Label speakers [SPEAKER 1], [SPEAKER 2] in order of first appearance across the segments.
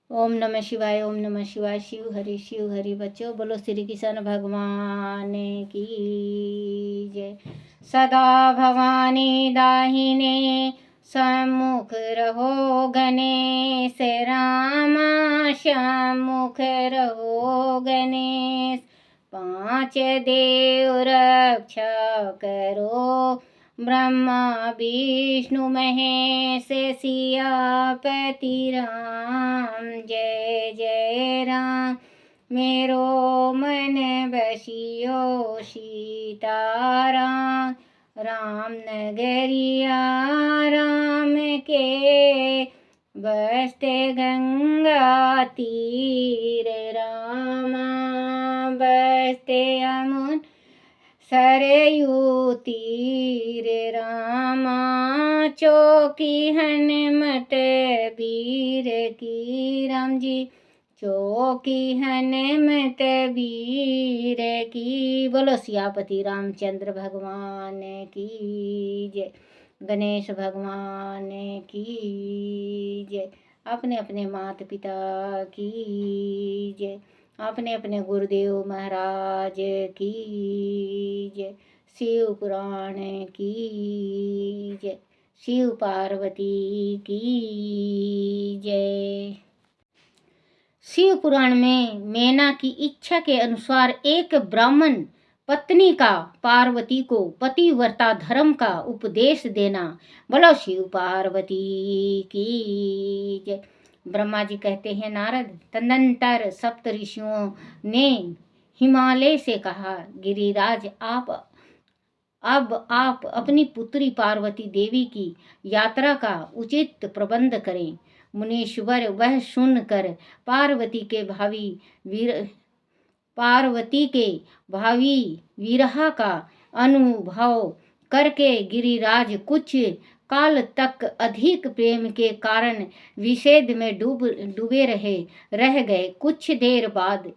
[SPEAKER 1] ओम नमः शिवाय, ओम नमः शिवाय। शिव हरि बच्चों, बोलो श्री कृष्ण भगवान की जय। सदा भवानी दाहिने सम्मुख रहो, गणेश रामा सम्मुख रहो गणेश। पांच देव रक्षा करो, ब्रह्मा विष्णु महेश सियापति राम। जय जय राम, मेरो मन बसियो सीताराम। राम नगरिया राम के, बसते गंगा तीर रामा। बसते यमुन सरयू तीर रामा। चौकी हनुमत वीर की राम जी, चौकी हनुमत वीर की। बोलो सियापति रामचंद्र भगवान की जय। गणेश भगवान की जय। अपने अपने माता पिता की जय। अपने अपने गुरुदेव महाराज की जय। शिव पुराण की जय। शिव पार्वती की जय। शिव पुराण में मैना की इच्छा के अनुसार एक ब्राह्मण पत्नी का पार्वती को पतिव्रता धर्म का उपदेश देना। बोलो शिव पार्वती की जय। ब्रह्मा जी कहते हैं, नारद, तदनंतर सप्त ऋषियों ने हिमालय से कहा, गिरिराज अब आप अपनी पुत्री पार्वती देवी की यात्रा का उचित प्रबंध करें। मुनीश्वर वह सुनकर पार्वती के भावी विरह का अनुभव करके गिरिराज कुछ काल तक अधिक प्रेम के कारण विषेद में डूबे रह गए। कुछ देर बाद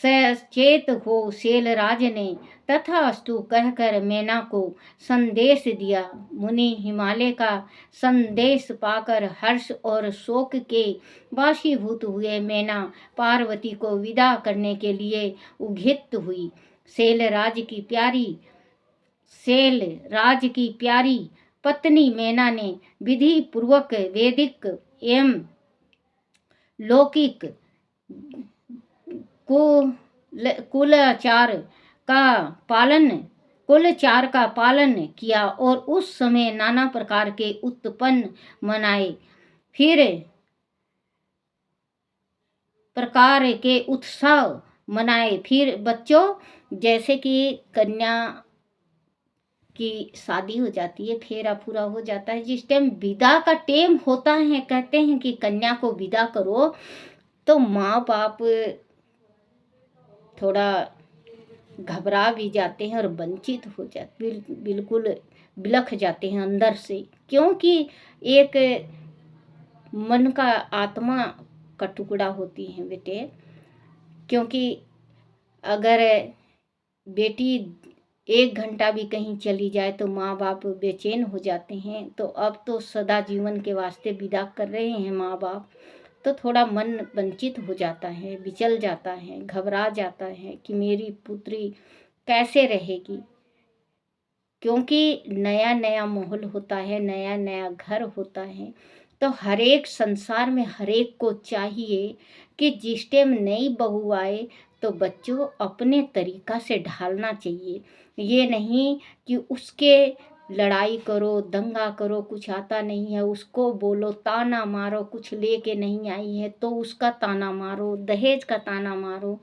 [SPEAKER 1] सचेत हो शैलराज ने तथास्तु कहकर मैना को संदेश दिया। मुनि हिमालय का संदेश पाकर हर्ष और शोक के वशीभूत हुए। मैना पार्वती को विदा करने के लिए उद्युक्त हुई। शैलराज की प्यारी पत्नी मैना ने विधि पूर्वक वैदिक एवं लौकिक कुलाचार का पालन किया और उस समय नाना प्रकार के उत्पन्न मनाए। फिर प्रकार के उत्सव मनाए। फिर बच्चों, जैसे कि कन्या की शादी हो जाती है, फेरा पूरा हो जाता है, जिस टाइम विदा का टेम होता है, कहते हैं कि कन्या को विदा करो, तो माँ बाप थोड़ा घबरा भी जाते हैं और वंचित हो जाते, बिल्कुल बिलख जाते हैं अंदर से। क्योंकि एक मन का आत्मा का टुकड़ा होती है बेटे। क्योंकि अगर बेटी 1 घंटा भी कहीं चली जाए तो माँ बाप बेचैन हो जाते हैं। तो अब तो सदा जीवन के वास्ते विदा कर रहे हैं माँ बाप, तो थोड़ा मन वंचित हो जाता है, विचल जाता है, घबरा जाता है कि मेरी पुत्री कैसे रहेगी। क्योंकि नया नया माहौल होता है, नया नया घर होता है, तो हर एक संसार में हर एक को चाहिए कि जिस टाइम नई बहू आए तो बच्चों अपने तरीका से ढालना चाहिए। ये नहीं कि उसके लड़ाई करो, दंगा करो, कुछ आता नहीं है उसको बोलो, ताना मारो, कुछ लेके नहीं आई है तो उसका ताना मारो, दहेज का ताना मारो।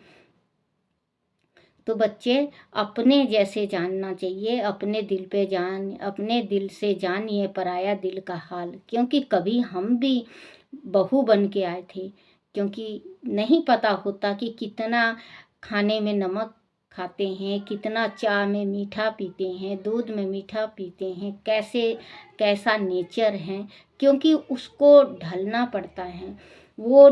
[SPEAKER 1] तो बच्चे अपने जैसे जानना चाहिए, अपने दिल से जानिए पराया दिल का हाल। क्योंकि कभी हम भी बहू बन के आए थे। क्योंकि नहीं पता होता कि कितना खाने में नमक खाते हैं, कितना चाय में मीठा पीते हैं, दूध में मीठा पीते हैं, कैसा नेचर है। क्योंकि उसको ढलना पड़ता है, वो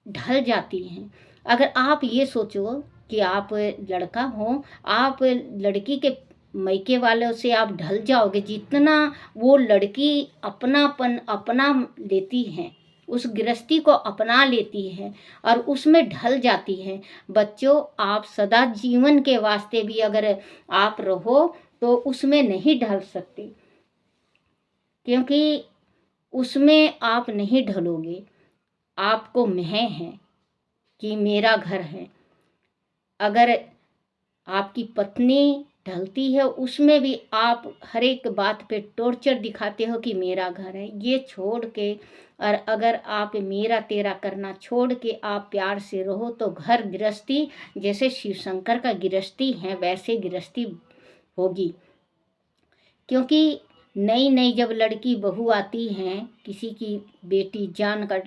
[SPEAKER 1] ढल जाती हैं। अगर आप ये सोचो कि आप लड़का हो, आप लड़की के मायके वालों से आप ढल जाओगे, जितना वो लड़की अपनापन अपना लेती है उस गृहस्थी को अपना लेती हैं और उसमें ढल जाती हैं। बच्चों, आप सदा जीवन के वास्ते भी अगर आप रहो तो उसमें नहीं ढल सकते, क्योंकि उसमें आप नहीं ढलोगे। आपको मैं है कि मेरा घर है। अगर आपकी पत्नी ढलती है, उसमें भी आप हर एक बात पे टॉर्चर दिखाते हो कि मेरा घर है। ये छोड़ के, और अगर आप मेरा तेरा करना छोड़ के आप प्यार से रहो तो घर गृहस्थी जैसे शिव शंकर का गृहस्थी है वैसे गृहस्थी होगी। क्योंकि नई नई जब लड़की बहू आती हैं, किसी की बेटी जान का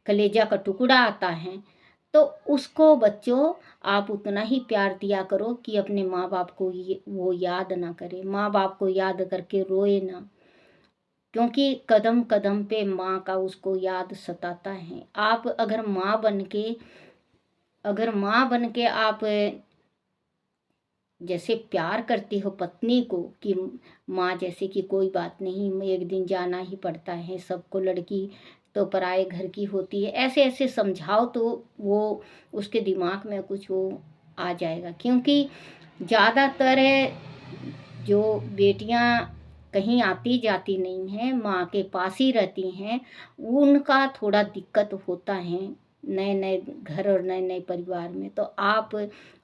[SPEAKER 1] कलेजा का टुकड़ा आता है, तो उसको बच्चों आप उतना ही प्यार दिया करो कि अपने माँ बाप को वो याद ना करे, माँ बाप को याद करके रोए ना। क्योंकि कदम कदम पे माँ का उसको याद सताता है। आप अगर माँ बन के आप जैसे प्यार करती हो पत्नी को कि माँ जैसे कि कोई बात नहीं, एक दिन जाना ही पड़ता है सबको, लड़की तो पराए घर की होती है, ऐसे ऐसे समझाओ तो वो उसके दिमाग में कुछ वो आ जाएगा। क्योंकि ज़्यादातर जो बेटियां कहीं आती जाती नहीं हैं, माँ के पास ही रहती हैं, उनका थोड़ा दिक्कत होता है नए नए घर और नए नए परिवार में। तो आप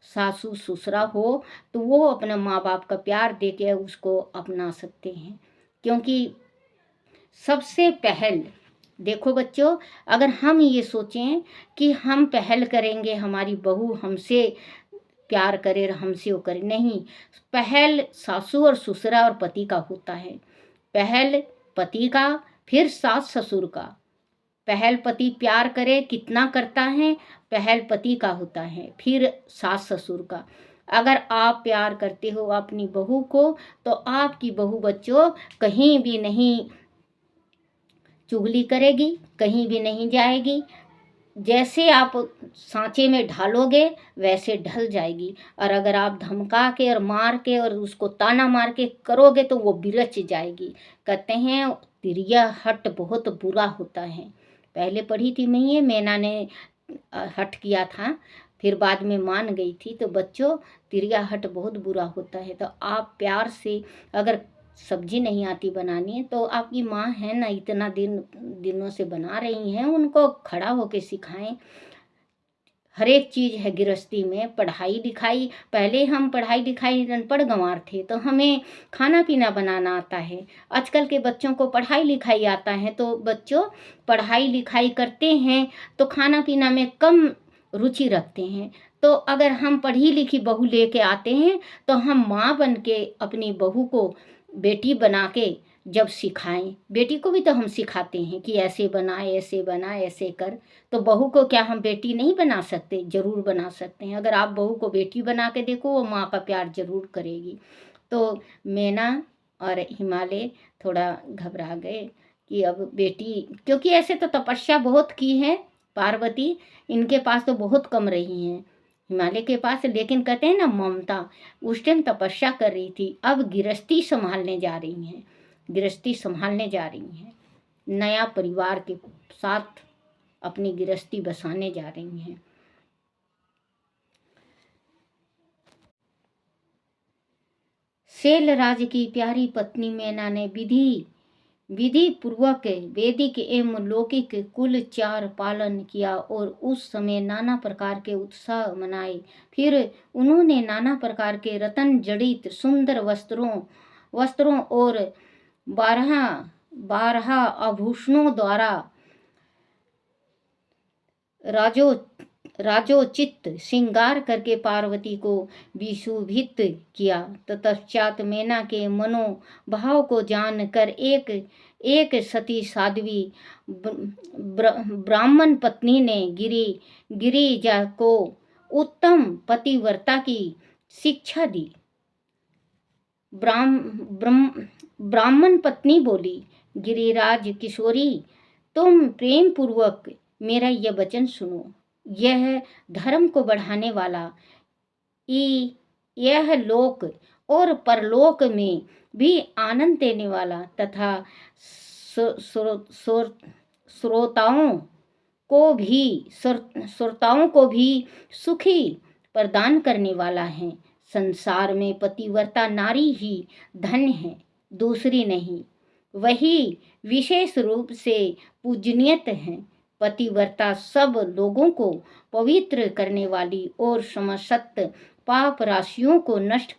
[SPEAKER 1] सासू ससुरा हो तो वो अपने माँ बाप का प्यार दे के उसको अपना सकते हैं। क्योंकि सबसे पहल देखो बच्चों, अगर हम ये सोचें कि हम पहल करेंगे, हमारी बहू हमसे प्यार करे और हमसे वो करे, नहीं। पहल सासू और ससुरा और पति का होता है। पहल पति का, फिर सास ससुर का। पहल पति प्यार करे, कितना करता है, पहल पति का होता है, फिर सास ससुर का। अगर आप प्यार करते हो अपनी बहू को तो आपकी बहू बच्चों कहीं भी नहीं चुगली करेगी, कहीं भी नहीं जाएगी। जैसे आप सांचे में ढालोगे वैसे ढल जाएगी। और अगर आप धमका के और मार के और उसको ताना मार के करोगे तो वो बिरच जाएगी। कहते हैं तिरिया हट बहुत बुरा होता है। पहले पढ़ी थी मैं, ये मैना ने हट किया था, फिर बाद में मान गई थी। तो बच्चों, तिरिया हट बहुत बुरा होता है। तो आप प्यार से, अगर सब्जी नहीं आती बनानी तो आपकी माँ है ना, इतना दिनों से बना रही हैं, उनको खड़ा होके सिखाएं। हर एक चीज़ है गृहस्थी में, पढ़ाई लिखाई। पहले हम पढ़ाई लिखाई अनपढ़ गंवार थे तो हमें खाना पीना बनाना आता है। आजकल के बच्चों को पढ़ाई लिखाई आता है, तो बच्चों पढ़ाई लिखाई करते हैं तो खाना पीना में कम रुचि रखते हैं। तो अगर हम पढ़ी लिखी बहू लेके आते हैं तो हम माँ बन के अपनी बहू को बेटी बना के जब सिखाएं, बेटी को भी तो हम सिखाते हैं कि ऐसे बना, ऐसे बना, ऐसे कर। तो बहू को क्या हम बेटी नहीं बना सकते? जरूर बना सकते हैं। अगर आप बहू को बेटी बना के देखो, वो माँ का प्यार जरूर करेगी। तो मैना और हिमालय थोड़ा घबरा गए कि अब बेटी, क्योंकि ऐसे तो तपस्या बहुत की है पार्वती, इनके पास तो बहुत कम रही हैं हिमालय के पास। लेकिन कहते हैं ना ममता, उस टाइम तपस्या कर रही थी, अब गृहस्थी संभालने जा रही हैं, गृहस्थी संभालने जा रही हैं, नया परिवार के साथ अपनी गृहस्थी बसाने जा रही हैं। शैलराज की प्यारी पत्नी मैना ने विधि पूर्वक वैदिक एवं लौकिक कुल चार पालन किया और उस समय नाना प्रकार के उत्सव मनाए। फिर उन्होंने नाना प्रकार के रतन जड़ित सुंदर वस्त्रों और 12 आभूषणों द्वारा राजोचित श्रृंगार करके पार्वती को विशोभित किया। तत्पश्चात मैना के मनोभाव को जानकर एक सती साध्वी ब्राह्मण पत्नी ने गिरिजा को उत्तम पतिव्रता की शिक्षा दी। ब्राह्मण पत्नी बोली, गिरिराज किशोरी, तुम प्रेम पूर्वक मेरा यह वचन सुनो। यह धर्म को बढ़ाने वाला, यह लोक और परलोक में भी आनंद देने वाला तथा श्रोताओं श्रोताओं को भी सुखी प्रदान करने वाला है। संसार में पतिव्रता नारी ही धन्य है, दूसरी नहीं। वही विशेष रूप से पूजनीयत है। पतिव्रता सब लोगों को पवित्र करने वाली और समस्त पाप राशियों को नष्ट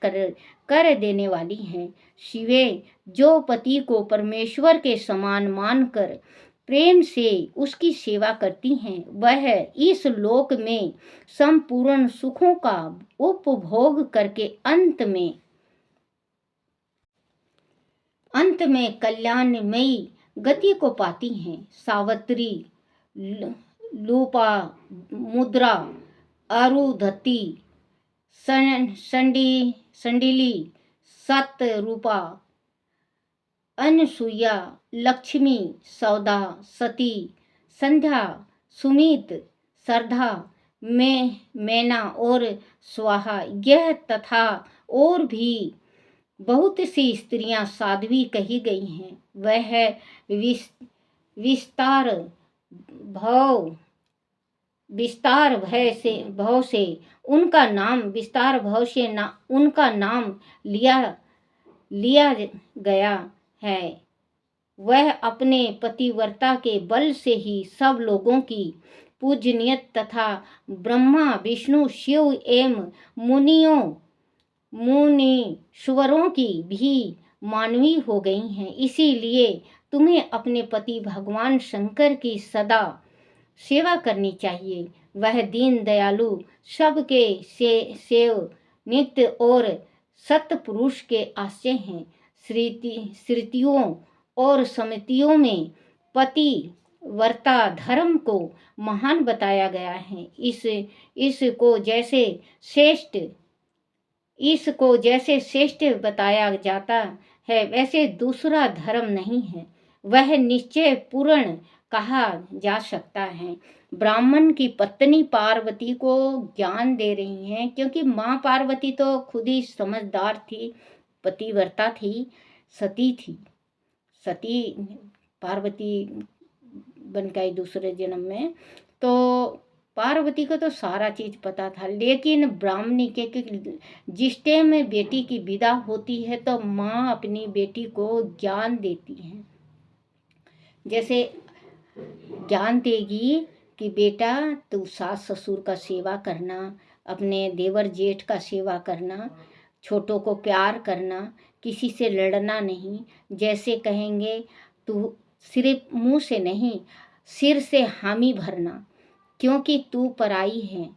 [SPEAKER 1] कर देने वाली है। शिवे जो पति को परमेश्वर के समान मानकर प्रेम से उसकी सेवा करती हैं, वह इस लोक में संपूर्ण सुखों का उपभोग करके अंत में कल्याणमयी गति को पाती हैं। सावित्री, लूपा, मुद्रा, अरुधति, संडिली, सतरूपा, अनसुईया, लक्ष्मी, सौदा, सती, संध्या, सुमित, श्रद्धा, मैना और स्वाहा, यह तथा और भी बहुत सी स्त्रियां साध्वी कही गई हैं। वह विस्तार भव से उनका नाम लिया गया है। वह अपने पतिव्रता के बल से ही सब लोगों की पूजनीय तथा ब्रह्मा, विष्णु, शिव एवं मुनीश्वरों की भी मानवी हो गई हैं। इसीलिए तुम्हें अपने पति भगवान शंकर की सदा सेवा करनी चाहिए। वह दीन दयालु, सबके सेव नित्य और सत्पुरुष के आश्रय हैं। श्रुतियों और समितियों में पतिव्रता धर्म को महान बताया गया है। इसको जैसे श्रेष्ठ बताया जाता है, वैसे दूसरा धर्म नहीं है। वह निश्चय पूर्ण कहा जा सकता है। ब्राह्मण की पत्नी पार्वती को ज्ञान दे रही हैं, क्योंकि माँ पार्वती तो खुद ही समझदार थी, पतिव्रता थी, सती थी। सती पार्वती बन गई दूसरे जन्म में, तो पार्वती को तो सारा चीज़ पता था। लेकिन ब्राह्मणी के जिस टाइम में बेटी की विदा होती है तो माँ अपनी बेटी को ज्ञान देती है। जैसे ज्ञान देगी कि बेटा तू सास ससुर का सेवा करना, अपने देवर जेठ का सेवा करना, छोटों को प्यार करना, किसी से लड़ना नहीं। जैसे कहेंगे तू सिर्फ मुंह से नहीं, सिर से हामी भरना, क्योंकि तू पराई है।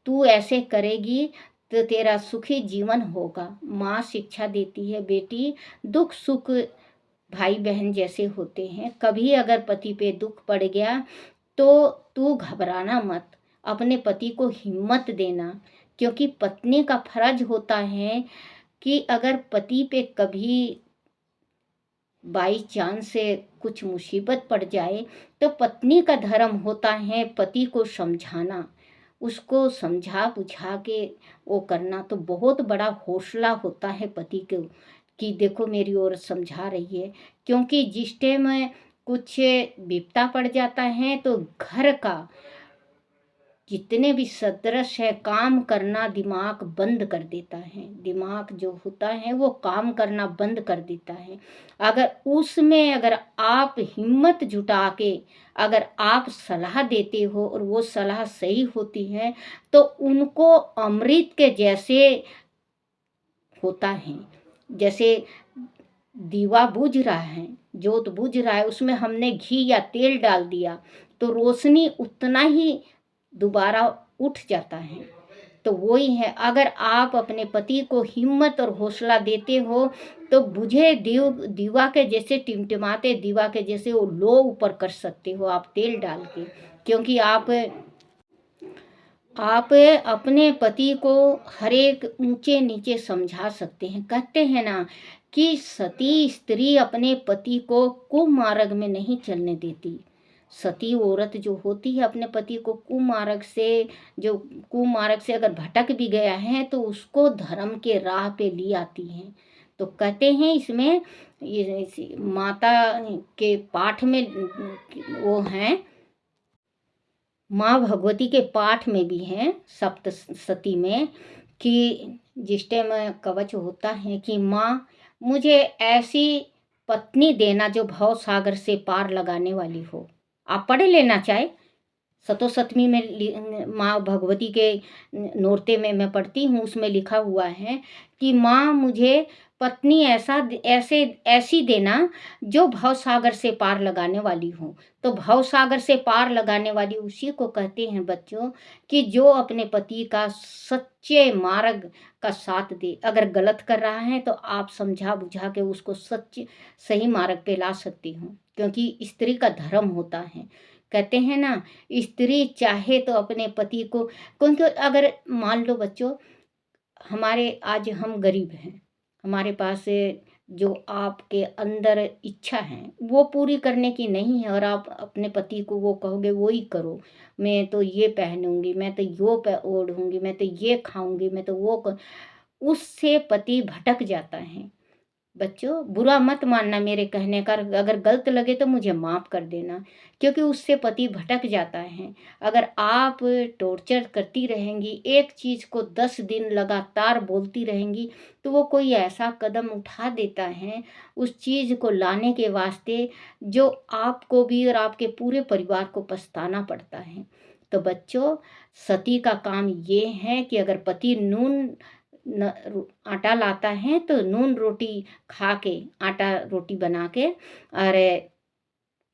[SPEAKER 1] तू ऐसे करेगी तो तेरा सुखी जीवन होगा। माँ शिक्षा देती है, बेटी दुख सुख भाई बहन जैसे होते हैं। कभी अगर पति पे दुख पड़ गया तो तू घबराना मत, अपने पति को हिम्मत देना, क्योंकि पत्नी का फर्ज होता है कि अगर पति पे कभी बाई चांस से कुछ मुसीबत पड़ जाए तो पत्नी का धर्म होता है पति को समझाना, उसको समझा बुझा के वो करना। तो बहुत बड़ा हौसला होता है पति को कि देखो मेरी औरत समझा रही है। क्योंकि जिस टाइम कुछ विपदा पड़ जाता है तो घर का जितने भी सदस्य है काम करना दिमाग बंद कर देता है। दिमाग जो होता है वो काम करना बंद कर देता है। अगर आप हिम्मत जुटा के अगर आप सलाह देते हो और वो सलाह सही होती है तो उनको अमृत के जैसे होता है। जैसे दीवा बुझ रहा है, जोत बुझ रहा है, उसमें हमने घी या तेल डाल दिया तो रोशनी उतना ही दोबारा उठ जाता है। तो वही है, अगर आप अपने पति को हिम्मत और हौसला देते हो तो बुझे दीवा के जैसे टिमटिमाते दीवा के जैसे वो लो ऊपर कर सकते हो आप तेल डाल के। क्योंकि आप अपने पति को हर एक ऊंचे नीचे समझा सकते हैं। कहते हैं ना कि सती स्त्री अपने पति को कुमार्ग में नहीं चलने देती। सती औरत जो होती है अपने पति को कुमार्ग से अगर भटक भी गया है तो उसको धर्म के राह पे ले आती है। तो कहते हैं इसमें माता के पाठ में वो हैं, माँ भगवती के पाठ में भी हैं सप्तशती में, कि जिस टाइम कवच होता है कि माँ मुझे ऐसी पत्नी देना जो भव सागर से पार लगाने वाली हो। आप पढ़ लेना चाहे, सतोसतमी में माँ भगवती के नोरते में मैं पढ़ती हूँ, उसमें लिखा हुआ है कि माँ मुझे पत्नी ऐसी देना जो भवसागर से पार लगाने वाली हो। तो भवसागर से पार लगाने वाली उसी को कहते हैं बच्चों, कि जो अपने पति का सच्चे मार्ग का साथ दे। अगर गलत कर रहा है तो आप समझा बुझा के उसको सच्चे सही मार्ग पे ला सकती हूँ, क्योंकि स्त्री का धर्म होता है। कहते हैं ना, स्त्री चाहे तो अपने पति को, क्योंकि अगर मान लो बच्चों हमारे आज हम गरीब हैं, हमारे पास जो आपके अंदर इच्छा है वो पूरी करने की नहीं है, और आप अपने पति को वो कहोगे वो ही करो, मैं तो ये पहनूंगी, मैं तो ओढ़ूंगी, मैं तो ये खाऊंगी, मैं तो उससे पति भटक जाता है। बच्चों बुरा मत मानना मेरे कहने का, अगर गलत लगे तो मुझे माफ़ कर देना, क्योंकि उससे पति भटक जाता है। अगर आप टॉर्चर करती रहेंगी, एक चीज़ को 10 दिन लगातार बोलती रहेंगी, तो वो कोई ऐसा कदम उठा देता है उस चीज़ को लाने के वास्ते, जो आपको भी और आपके पूरे परिवार को पछताना पड़ता है। तो बच्चों सती का काम ये है कि अगर पति आटा लाता है तो नून रोटी खा के, आटा रोटी बना के और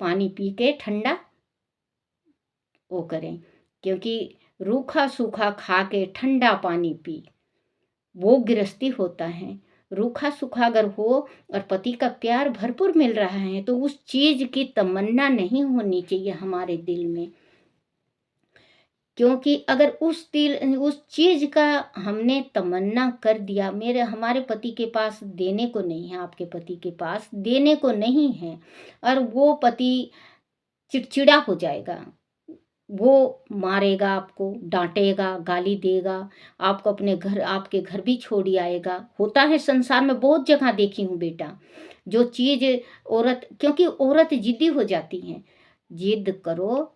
[SPEAKER 1] पानी पी के ठंडा वो करें, क्योंकि रूखा सूखा खा के ठंडा पानी पी, वो गृहस्थी होता है। रूखा सूखा अगर हो और पति का प्यार भरपूर मिल रहा है तो उस चीज़ की तमन्ना नहीं होनी चाहिए हमारे दिल में, क्योंकि अगर उस चीज़ का हमने तमन्ना कर दिया, हमारे पति के पास देने को नहीं है, आपके पति के पास देने को नहीं है, और वो पति चिड़चिड़ा हो जाएगा, वो मारेगा आपको, डांटेगा, गाली देगा, आपको आपके घर भी छोड़ी आएगा। होता है संसार में, बहुत जगह देखी हूँ बेटा। जो चीज़ औरत, क्योंकि औरत जिद्दी हो जाती है, जिद करो,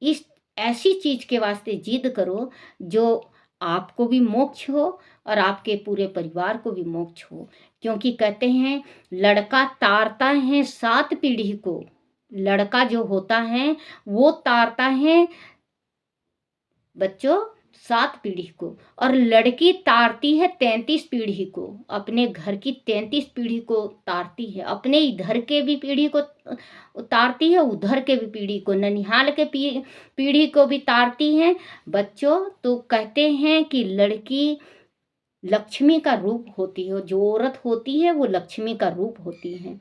[SPEAKER 1] इस ऐसी चीज के वास्ते जिद करो जो आपको भी मोक्ष हो और आपके पूरे परिवार को भी मोक्ष हो। क्योंकि कहते हैं लड़का तारता है 7 पीढ़ी को, लड़का जो होता है वो तारता है बच्चों 7 पीढ़ी को, और लड़की तारती है 33 पीढ़ी को, अपने घर की 33 पीढ़ी को तारती है, अपने इधर के भी पीढ़ी को तारती है, उधर के भी पीढ़ी को, ननिहाल के पीढ़ी को भी तारती है बच्चों। तो कहते हैं कि लड़की लक्ष्मी का रूप होती है, जो औरत होती है वो लक्ष्मी का रूप होती है।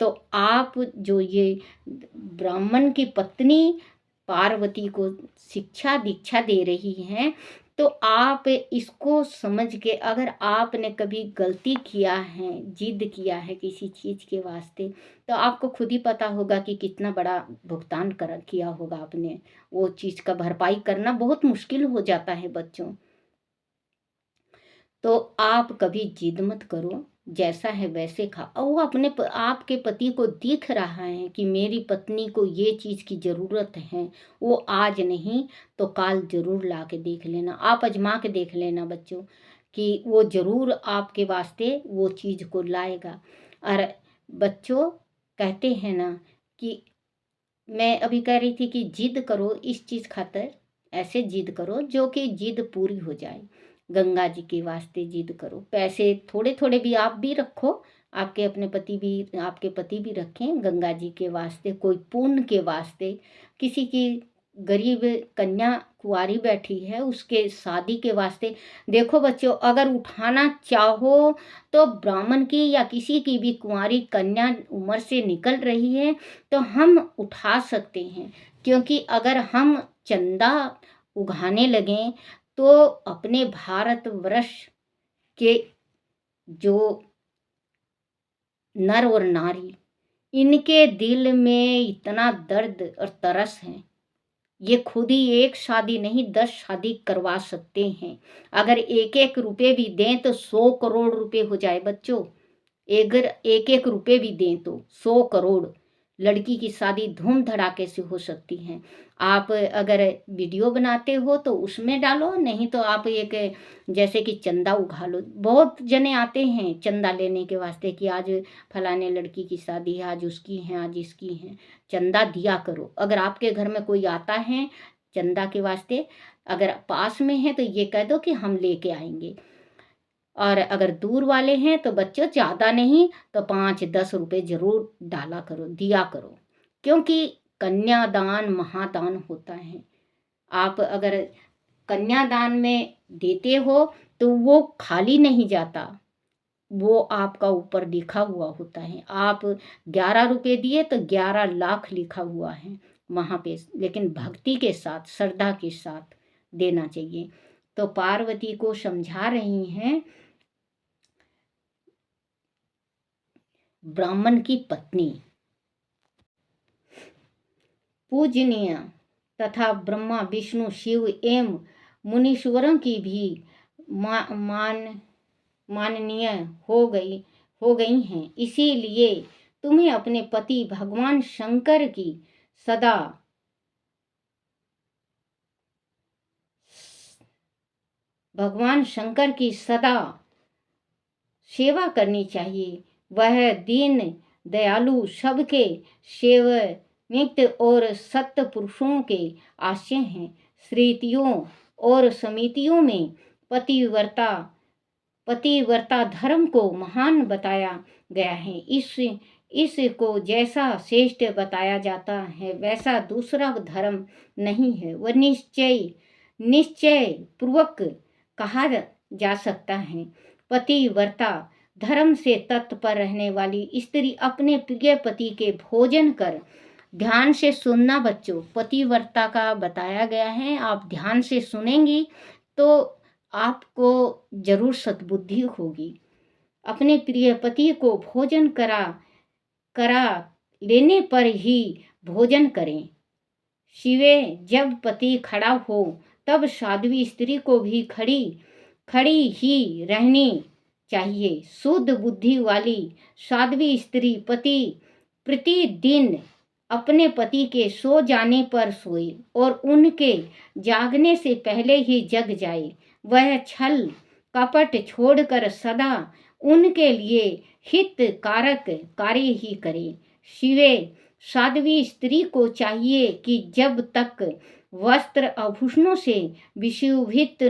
[SPEAKER 1] तो आप जो ये ब्राह्मण की पत्नी पार्वती को शिक्षा दीक्षा दे रही हैं, तो आप इसको समझ के, अगर आपने कभी गलती किया है, जिद किया है किसी चीज़ के वास्ते, तो आपको खुद ही पता होगा कि कितना बड़ा भुगतान किया होगा आपने। वो चीज़ का भरपाई करना बहुत मुश्किल हो जाता है बच्चों। तो आप कभी जिद मत करो, जैसा है वैसे खा। और वो आपके पति को दिख रहा है कि मेरी पत्नी को ये चीज़ की ज़रूरत है, वो आज नहीं तो काल ज़रूर ला के देख लेना, आप आजमा के देख लेना बच्चों, कि वो ज़रूर आपके वास्ते वो चीज़ को लाएगा। और बच्चों कहते हैं ना कि मैं अभी कह रही थी कि जिद करो इस चीज़ खातर, ऐसे जिद करो जो कि जिद पूरी हो जाए। गंगा जी के वास्ते जिद करो, पैसे थोड़े थोड़े भी आप भी रखो, आपके पति भी रखें गंगा जी के वास्ते, कोई पुण्य के वास्ते, किसी की गरीब कन्या कुंवारी बैठी है उसके शादी के वास्ते। देखो बच्चों अगर उठाना चाहो तो ब्राह्मण की या किसी की भी कुंवारी कन्या उम्र से निकल रही है तो हम उठा सकते हैं, क्योंकि अगर हम चंदा उगाने लगें तो अपने भारतवर्ष के जो नर और नारी, इनके दिल में इतना दर्द और तरस है, ये खुद ही एक शादी नहीं 10 शादी करवा सकते हैं। अगर एक एक रुपए भी दें तो 100 करोड़ रुपए हो जाए बच्चों। अगर एक एक रुपये भी दें तो 100 करोड़ लड़की की शादी धूम धड़ाके से हो सकती है। आप अगर वीडियो बनाते हो तो उसमें डालो, नहीं तो आप एक जैसे कि चंदा उघालो। बहुत जने आते हैं चंदा लेने के वास्ते कि आज फलाने लड़की की शादी है, आज उसकी है, आज इसकी है। चंदा दिया करो। अगर आपके घर में कोई आता है चंदा के वास्ते, अगर पास में है तो ये कह दो कि हम लेके आएंगे। और अगर दूर वाले हैं तो बच्चों ज़्यादा नहीं तो 5-10 रुपए ज़रूर डाला करो, दिया करो, क्योंकि कन्यादान महादान होता है। आप अगर कन्यादान में देते हो तो वो खाली नहीं जाता, वो आपका ऊपर लिखा हुआ होता है। आप 11 रुपए दिए तो 11 लाख लिखा हुआ है वहाँ पे, लेकिन भक्ति के साथ श्रद्धा के साथ देना चाहिए। तो पार्वती को समझा रही हैं ब्राह्मण की पत्नी पूजनीय तथा ब्रह्मा विष्णु शिव एवं मुनीश्वरों की भी माननीय हो गई हैं। इसीलिए तुम्हें अपने पति भगवान शंकर की सदा सेवा करनी चाहिए। वह दीन दयालु सबके सेवनित और सत्य पुरुषों के आश्रय हैं। स्मृतियों और समितियों में पतिव्रता धर्म को महान बताया गया है। इसको जैसा श्रेष्ठ बताया जाता है वैसा दूसरा धर्म नहीं है। वह निश्चय पूर्वक कहा जा सकता है। पतिव्रता धर्म से तत्पर रहने वाली स्त्री अपने प्रिय पति के भोजन कर, ध्यान से सुनना बच्चों, पतिव्रता का बताया गया है। आप ध्यान से सुनेंगी तो आपको जरूर सद्बुद्धि होगी। अपने प्रिय पति को भोजन करा लेने पर ही भोजन करें। शिवे जब पति खड़ा हो तब साध्वी स्त्री को भी खड़ी ही रहनी चाहिए। शुद्ध बुद्धि वाली साध्वी स्त्री प्रतिदिन अपने पति के सो जाने पर सोए और उनके जागने से पहले ही जग जाए। वह छल कपट छोड़कर सदा उनके लिए हितकारक कार्य ही करे। शिवे साध्वी स्त्री को चाहिए कि जब तक वस्त्र आभूषणों से विशोभित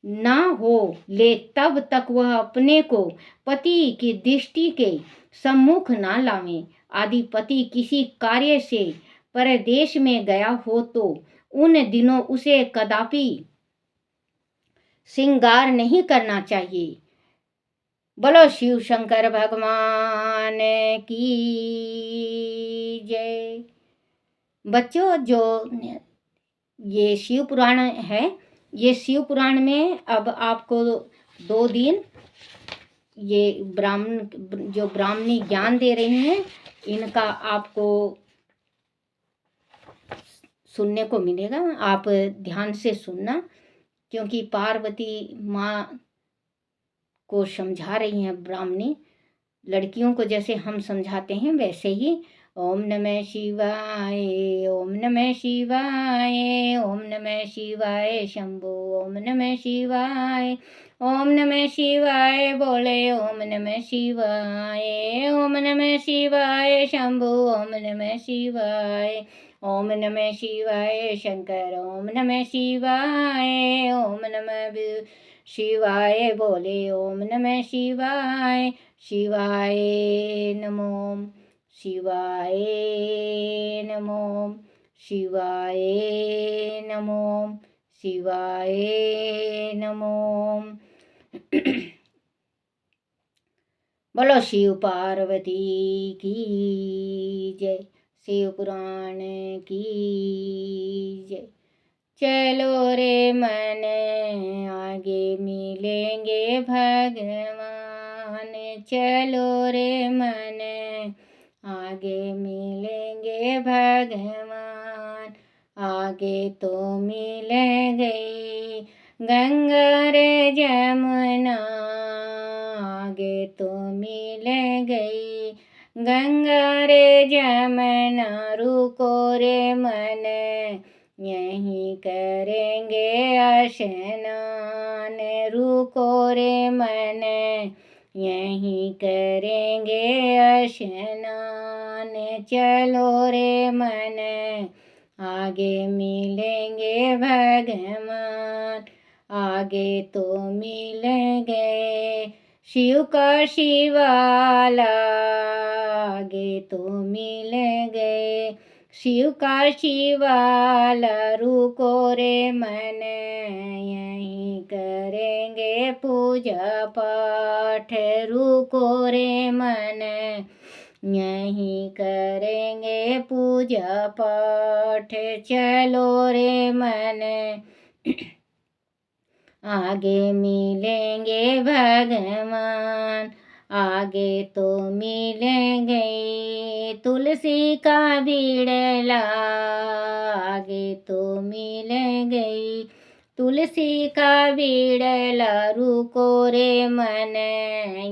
[SPEAKER 1] ना हो ले तब तक वह अपने को पति की दृष्टि के सम्मुख ना लावे। आदि पति किसी कार्य से परदेश में गया हो तो उन दिनों उसे कदापि श्रृंगार नहीं करना चाहिए। बोलो शिव शंकर भगवान की जय। बच्चों, जो ये शिव पुराण है, ये शिव पुराण में अब आपको 2 दिन ये ब्राह्मणी ज्ञान दे रही हैं, इनका आपको सुनने को मिलेगा। आप ध्यान से सुनना, क्योंकि पार्वती माँ को समझा रही हैं ब्राह्मणी। लड़कियों को जैसे हम समझाते हैं वैसे ही। ओम नमः शिवाय, ओम नमः शिवाय, ओम नमः शिवाय शंभो, ओम नमः शिवाय, ओम नमः शिवाय बोले, ओम नमः शिवाय, ओम नमः शिवाय शंभो, ओम नमः शिवाय, ओम नमः शिवाय शंकर, ओम नमः शिवाय, ओम नमः शिवाय बोले, ओम नमः शिवाय, शिवाय नमो, शिवाय नमो, शिवाय नमो, शिवाय नमो। बोलो शिव पार्वती की जय, शिव पुराण की जय। चलो रे मन आगे मिलेंगे भगवान, चलो रे मन आगे मिलेंगे भगवान। आगे तो मिल गई गंगा रे जमुना, आगे तो मिल गई। गंगा रे जमुना रुको रे मन, यहीं करेंगे स्नान। रुको रे मन, यहीं करेंगे स्नान। चलो रे मन, आगे मिलेंगे भगवान। आगे तो मिल गए शिव का शिवाला, आगे तो मिल गए शिव का शिवाला। रुको रे मन, यहीं करेंगे पूजा पाठ। रुको रे मन, यहीं करेंगे पूजा पाठ। चलो रे मन, आगे मिलेंगे भगवान। आगे तो मिलेंगे तुलसी का बिड़ला, आगे तो मिल गई तुलसी का बिड़ला। रुको रे मन,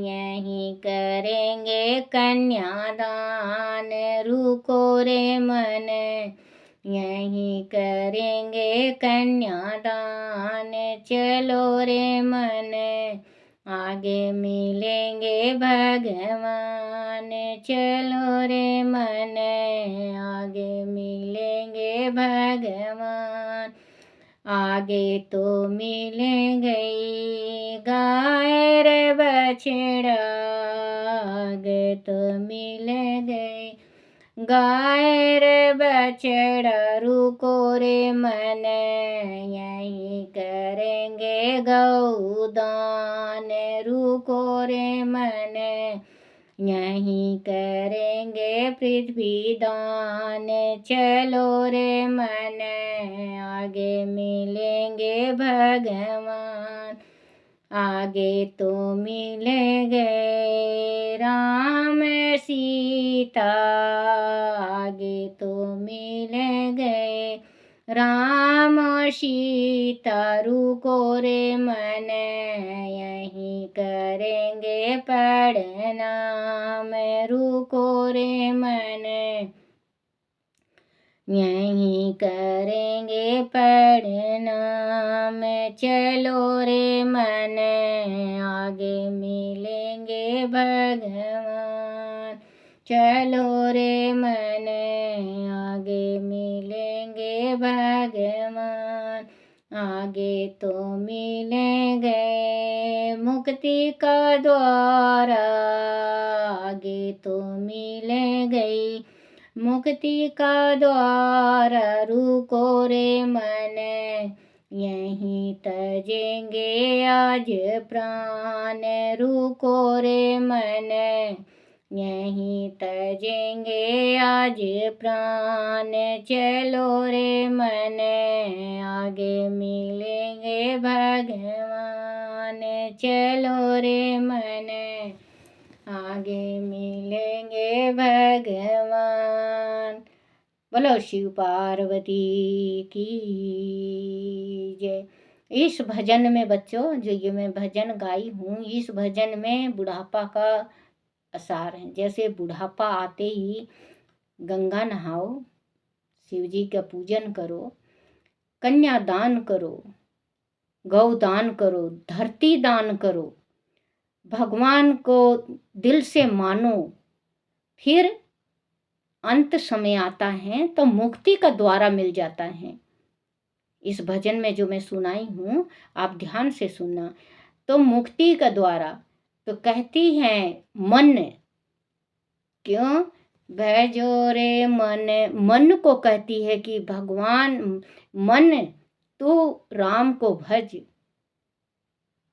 [SPEAKER 1] यहीं करेंगे कन्यादान। रुको रे मन, यहीं करेंगे कन्यादान। चलो रे मन, आगे मिलेंगे भगवान। चलो रे मन, आगे मिलेंगे भगवान। आगे तो मिल गई गाय रे बछड़ा, आगे तो मिल गई गाय रे बछड़ा। रुको रे मन, यहीं करेंगे गौदान। रुको रे मन, यहीं करेंगे पृथ्वी दान। चलो रे मन, आगे मिलेंगे भगवान। आगे तो मिल गए राम सीता, आगे तो मिल गए राम सीता। रुको रे मन, यहीं करेंगे प्रणाम। रुको रे मन, यहीं करेंगे प्रणाम। चलो रे मन, आगे मिलेंगे भगवान। चलो रे मन, आगे मिलेंगे भगवान। आगे तो मिल गए मुक्ति का द्वार, आगे तो मिल गई मुक्ति का द्वार। रुको रे मन, यहीं तजेंगे आज प्राण। रुको रे मन, यहीं तजेंगे आज प्राण। चलो रे मन, आगे मिलेंगे भगवान। चलो रे मन, आगे मिलेंगे भगवान। बोलो शिव पार्वती की जय। इस भजन में बच्चों, जो ये मैं भजन गाई हूँ, इस भजन में बुढ़ापा का असार है। जैसे बुढ़ापा आते ही गंगा नहाओ, शिव जी का पूजन करो, कन्या दान करो, गौ दान करो, धरती दान करो, भगवान को दिल से मानो। फिर अंत समय आता है तो मुक्ति का द्वारा मिल जाता है। इस भजन में जो मैं सुनाई हूँ, आप ध्यान से सुनना। तो मुक्ति का द्वारा तो कहती है मन, क्यों भजो रे मन, मन को कहती है कि भगवान मन तू राम को भज,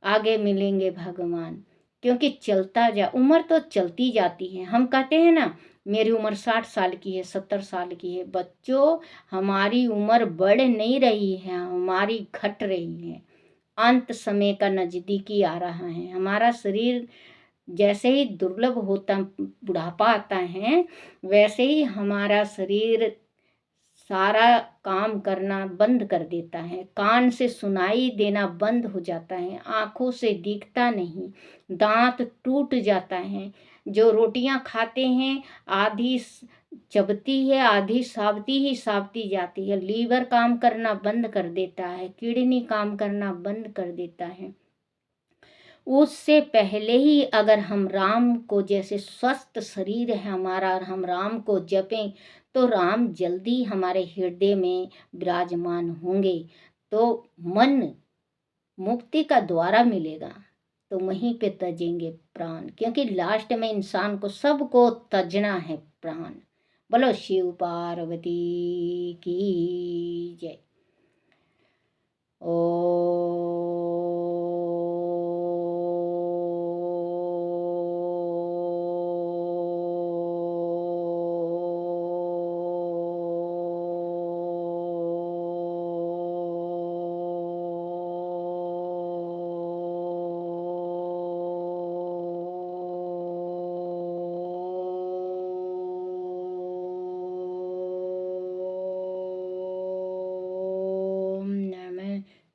[SPEAKER 1] आगे मिलेंगे भगवान। क्योंकि चलता जा, उम्र तो चलती जाती है। हम कहते हैं ना मेरी उम्र 60 साल की है, 70 साल की है। बच्चों, हमारी उम्र बढ़ नहीं रही है, हमारी घट रही है। अंत समय का नज़दीकी आ रहा है। हमारा शरीर जैसे ही दुर्लभ होता, बुढ़ापा आता है, वैसे ही हमारा शरीर सारा काम करना बंद कर देता है, कान से सुनाई देना बंद हो जाता है, आँखों से दिखता नहीं, दांत टूट जाता है। जो रोटियां खाते हैं आधी चबती है, आधी साबती ही साबती जाती है। लीवर काम करना बंद कर देता है, किडनी काम करना बंद कर देता है। उससे पहले ही अगर हम राम को, जैसे स्वस्थ शरीर है हमारा और हम राम को जपें तो राम जल्दी हमारे हृदय में विराजमान होंगे। तो मन मुक्ति का द्वारा मिलेगा, तो वहीं पे तजेंगे प्राण, क्योंकि लास्ट में इंसान को सबको तजना है प्राण। बोलो शिव पार्वती की जय। ओ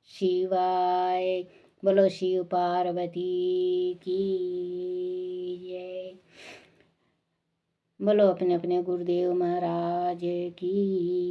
[SPEAKER 1] शिवाय। बोलो शिव पार्वती की जय। बोलो अपने अपने गुरुदेव महाराज की